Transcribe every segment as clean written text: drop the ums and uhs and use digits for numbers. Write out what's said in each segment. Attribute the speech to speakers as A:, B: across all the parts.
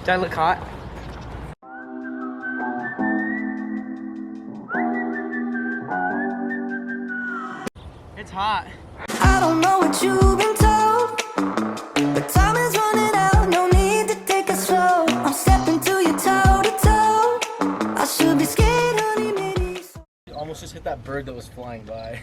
A: Do I look hot? It's hot.
B: I don't know what you've been told, but time is running out, no need to take it slow. I'm stepping to you toe to toe. I should be scared, honey, maybe.
C: You almost just hit that bird that was flying by.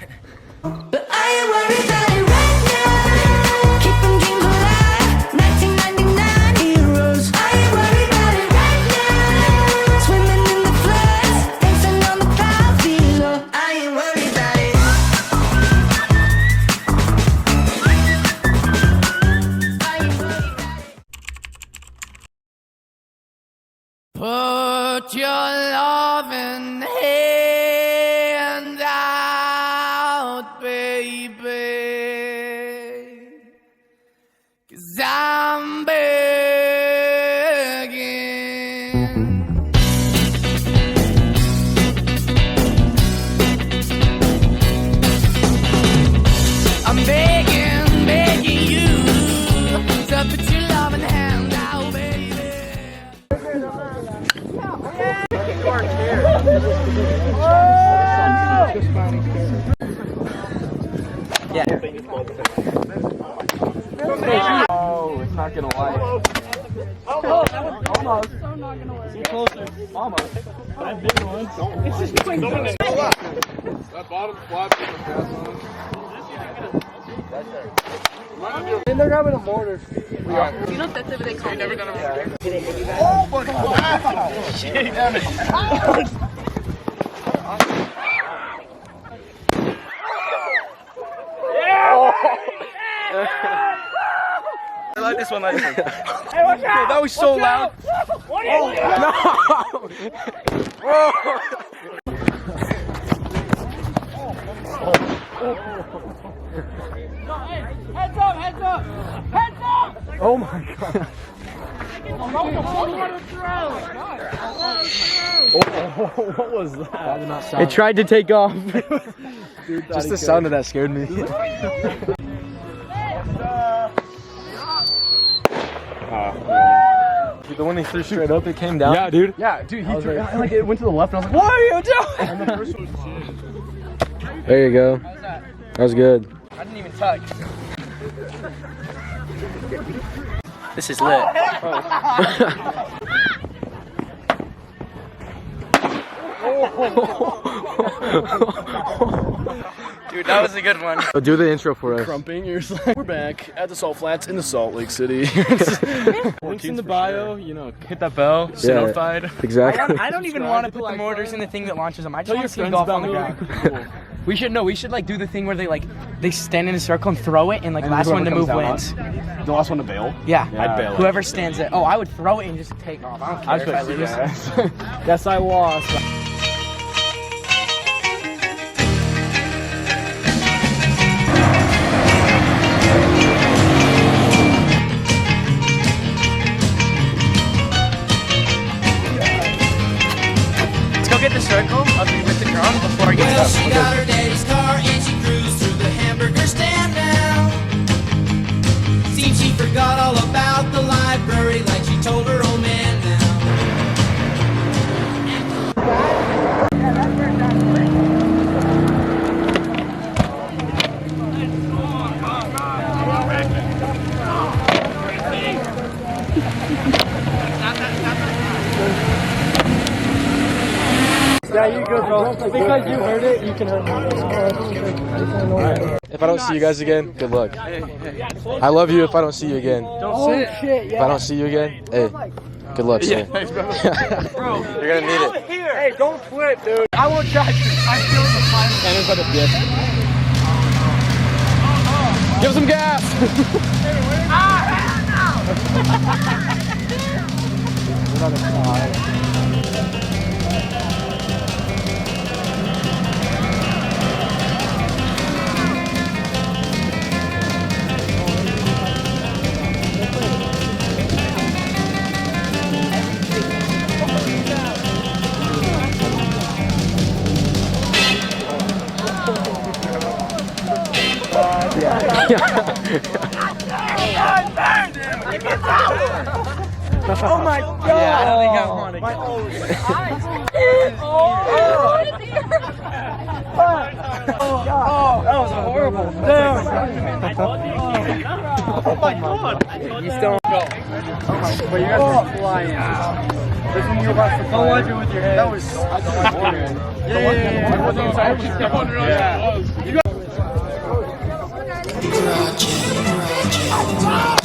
B: But I ain't worried about it right now. Keeping dreams alive, 1999 heroes. I ain't worried about it right now. Swimming in the floods, dancing on the clouds below. I ain't worried about it.
D: Put your loving hand out, baby, 'cause I'm begging. I'm begging, begging you to put your loving hand out, baby.
A: Yeah.
C: Oh, it's not gonna lie. Oh, almost. So not gonna work. Get closer. Almost. That big one. It's just going to that bottom flap is the gas on. And they're grabbing a mortar. We are.
E: You know that's what they call it.
C: Never done a mortar. Oh my god! Shit, damn it. I like this one. Hey, watch out! That was so loud. What is it? No!
E: Heads up! Heads up! Heads up!
C: Oh my god. What was that? That did not sound.
A: It tried to take off.
C: Dude,
A: Just the sound of that scared me.
C: Dude, the one he threw straight up, it came down.
A: Yeah, dude.
C: Yeah, dude, he threw like it went to the left, and I was like, "What are you doing?" And the first one.
A: There you go. That was good.
E: I didn't even touch.
A: This is lit.
E: Dude, that was a good one.
A: Do the intro for us.
C: Crumping, you're just like, we're back at the Salt Flats in the Salt Lake City. Links in the bio, you know, hit that bell, get notified.
A: Exactly.
E: I don't even want to put the mortars in the thing that launches them. I just
C: Tell
E: want
C: your
E: to see them
C: friends
E: go off on
C: about
E: the
C: me.
E: ground. We should like do the thing where they stand in a circle and throw it, and like last one to move wins.
C: The last one to bail?
E: Yeah.
C: I'd bail it.
E: Whoever stands it. Oh, I would throw it and just take off. I don't care if I lose.
C: Yes, I lost.
E: Let's go get the circle with the drum before I get
D: She got her daddy's car and she cruised through the hamburger stand now. Seems she forgot all about the library like she told her old man now.
C: Yeah, you go, bro. Because you heard it, you can hurt me.
A: If I don't see you guys again, good luck. I love you if I don't see you again.
C: Don't sit.
A: If I don't see you again, hey, good luck, son.
C: Thanks, bro.
A: You're gonna need it.
C: Hey, don't flip, dude. I won't try. I feel the fire. And it's like a dip.
A: Give some gas.
C: We're on the side.
E: Oh my god! Yeah, I don't think I want to go. That was horrible.
C: Oh my god!
E: You still go.
C: But you guys are flying. This one you're about to fly. Don't wipe it with your head. That was so boring. Yeah.
D: Roger.